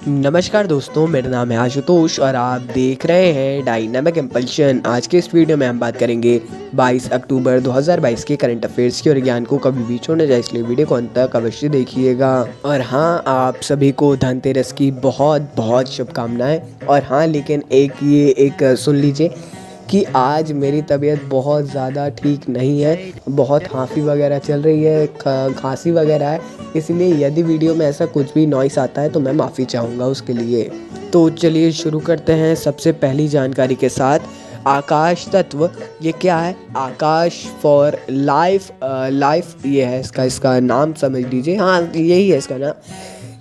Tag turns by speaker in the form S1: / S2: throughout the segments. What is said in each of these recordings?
S1: नमस्कार दोस्तों, मेरा नाम है आशुतोष और आप देख रहे हैं डायनामिक इम्पल्शन। आज के इस वीडियो में हम बात करेंगे 22 अक्टूबर 2022 के करंट अफेयर्स की और ज्ञान को कभी भी छोड़ना जाए, इसलिए वीडियो को अंत तक अवश्य देखिएगा। और हाँ, आप सभी को धनतेरस की बहुत बहुत शुभकामनाएं। और हाँ, लेकिन एक सुन लीजिए कि आज मेरी तबीयत बहुत ज़्यादा ठीक नहीं है, बहुत खांसी वगैरह चल रही है, खांसी वगैरह है, इसलिए यदि वीडियो में ऐसा कुछ भी नॉइस आता है तो मैं माफ़ी चाहूँगा उसके लिए। तो चलिए शुरू करते हैं सबसे पहली जानकारी के साथ। आकाश तत्व ये क्या है? आकाश फॉर लाइफ ये है इसका नाम, समझ लीजिए। हाँ, यही है इसका नाम।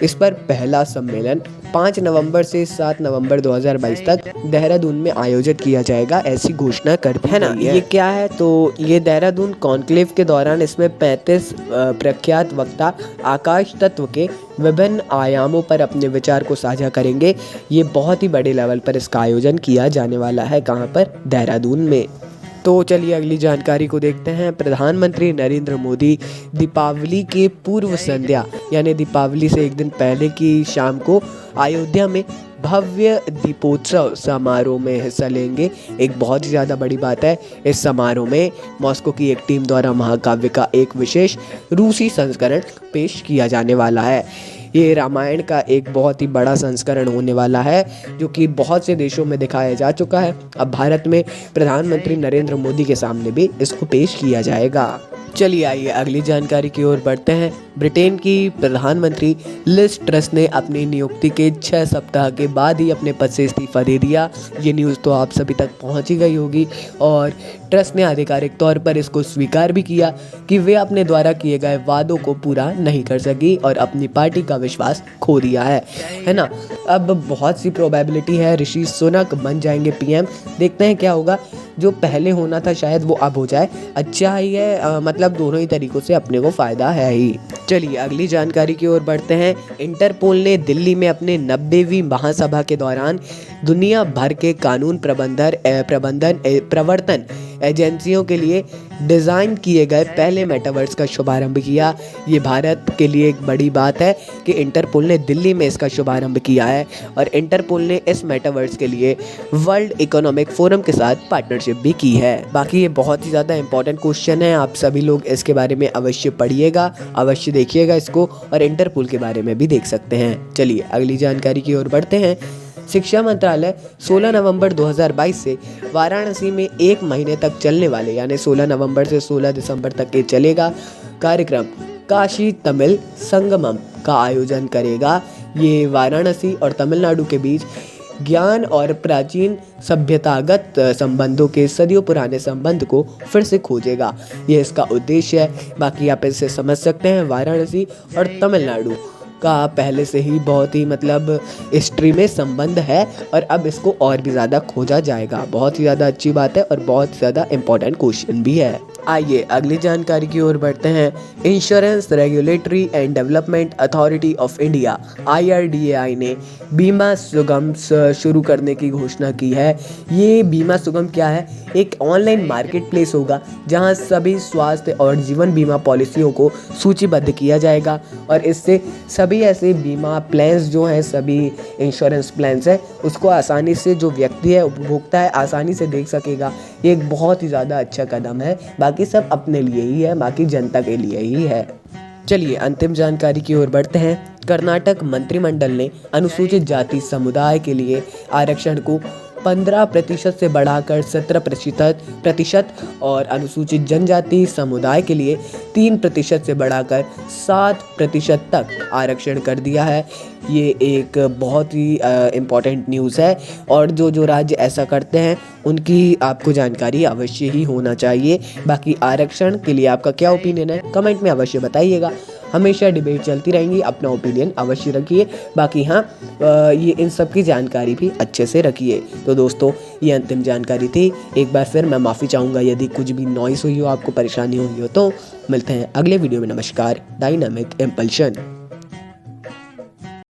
S1: इस पर पहला सम्मेलन 5 नवंबर से 7 नवंबर 2022 तक देहरादून में आयोजित किया जाएगा, ऐसी घोषणा कर दी है ना। ये क्या है? तो ये देहरादून कॉन्क्लेव के दौरान इसमें 35 प्रख्यात वक्ता आकाश तत्व के विभिन्न आयामों पर अपने विचार को साझा करेंगे। ये बहुत ही बड़े लेवल पर इसका आयोजन किया जाने वाला है। कहाँ पर? देहरादून में। तो चलिए अगली जानकारी को देखते हैं। प्रधानमंत्री नरेंद्र मोदी दीपावली के पूर्व संध्या यानी दीपावली से एक दिन पहले की शाम को अयोध्या में भव्य दीपोत्सव समारोह में हिस्सा लेंगे। एक बहुत ही ज़्यादा बड़ी बात है। इस समारोह में मॉस्को की एक टीम द्वारा महाकाव्य का एक विशेष रूसी संस्करण पेश किया जाने वाला है। ये रामायण का एक बहुत ही बड़ा संस्करण होने वाला है, जो कि बहुत से देशों में दिखाया जा चुका है। अब भारत में प्रधानमंत्री नरेंद्र मोदी के सामने भी इसको पेश किया जाएगा। चलिए आइए अगली जानकारी की ओर बढ़ते हैं। ब्रिटेन की प्रधानमंत्री लिज ट्रस ने अपनी नियुक्ति के 6 सप्ताह के बाद ही अपने पद से इस्तीफा दे दिया। ये न्यूज़ तो आप सभी तक पहुंच ही गई होगी और ट्रस ने आधिकारिक तौर पर इसको स्वीकार भी किया कि वे अपने द्वारा किए गए वादों को पूरा नहीं कर सकी और अपनी पार्टी का विश्वास खो दिया है ना। अब बहुत सी प्रोबेबिलिटी है ऋषि सुनक बन जाएंगे पीएम। देखते हैं क्या होगा। जो पहले होना था शायद वो अब हो जाए, अच्छा ही है। मतलब दोनों ही तरीक़ों से अपने को फ़ायदा है ही। चलिए अगली जानकारी की ओर बढ़ते हैं। इंटरपोल ने दिल्ली में अपने 90वीं महासभा के दौरान दुनिया भर के कानून प्रवर्तन एजेंसियों के लिए डिज़ाइन किए गए पहले मेटावर्स का शुभारंभ किया। ये भारत के लिए एक बड़ी बात है कि इंटरपोल ने दिल्ली में इसका शुभारंभ किया है और इंटरपोल ने इस मेटावर्स के लिए वर्ल्ड इकोनॉमिक फोरम के साथ पार्टनरशिप भी की है। बाकी ये बहुत ही ज़्यादा इंपॉर्टेंट क्वेश्चन है, आप सभी लोग इसके बारे में अवश्य पढ़िएगा, अवश्य देखिएगा इसको और इंटरपोल के बारे में भी देख सकते हैं। चलिए अगली जानकारी की ओर बढ़ते हैं। शिक्षा मंत्रालय 16 नवंबर 2022 से वाराणसी में 1 महीने तक चलने वाले यानी 16 नवंबर से 16 दिसंबर तक के चलेगा कार्यक्रम काशी तमिल संगमम का आयोजन करेगा। ये वाराणसी और तमिलनाडु के बीच ज्ञान और प्राचीन सभ्यतागत संबंधों के सदियों पुराने संबंध को फिर से खोजेगा। ये इसका उद्देश्य है। बाकी आप इसे समझ सकते हैं, वाराणसी और तमिलनाडु का पहले से ही बहुत ही हिस्ट्री में संबंध है और अब इसको और भी ज़्यादा खोजा जाएगा। बहुत ही ज़्यादा अच्छी बात है और बहुत ज़्यादा इम्पोर्टेंट क्वेश्चन भी है। आइए अगली जानकारी की ओर बढ़ते हैं। Insurance regulatory and development authority of India IRDAI ने बीमा सुगम शुरू करने की घोषणा की है। ये बीमा सुगम क्या है? एक ऑनलाइन मार्केट प्लेस होगा जहां सभी स्वास्थ्य और जीवन बीमा पॉलिसियों को सूचीबद्ध किया जाएगा और इससे सभी ऐसे बीमा प्लान्स जो हैं, सभी इंश्योरेंस प्लान्स हैं, उसको आसानी से जो व्यक्ति है, उपभोक्ता है, आसानी से देख सकेगा। ये एक बहुत ही ज़्यादा अच्छा कदम है। बाकी सब अपने लिए ही है, बाकी जनता के लिए ही है। चलिए अंतिम जानकारी की ओर बढ़ते हैं। कर्नाटक मंत्रिमंडल ने अनुसूचित जाति समुदाय के लिए आरक्षण को 15% से बढ़ाकर 17% और अनुसूचित जनजाति समुदाय के लिए 3% से बढ़ाकर 7% तक आरक्षण कर दिया है। ये एक बहुत ही इम्पॉर्टेंट न्यूज़ है और जो राज्य ऐसा करते हैं उनकी आपको जानकारी अवश्य ही होना चाहिए। बाकी आरक्षण के लिए आपका क्या ओपिनियन है कमेंट में अवश्य बताइएगा। हमेशा डिबेट चलती रहेंगी, अपना ओपिनियन अवश्य रखिए। बाकी हाँ, ये इन सब की जानकारी भी अच्छे से रखिए। तो दोस्तों, ये अंतिम जानकारी थी। एक बार फिर मैं माफ़ी चाहूँगा यदि कुछ भी नॉइस हुई हो, आपको परेशानी हुई हो। तो मिलते हैं अगले वीडियो में। नमस्कार, डायनामिक इम्पल्शन।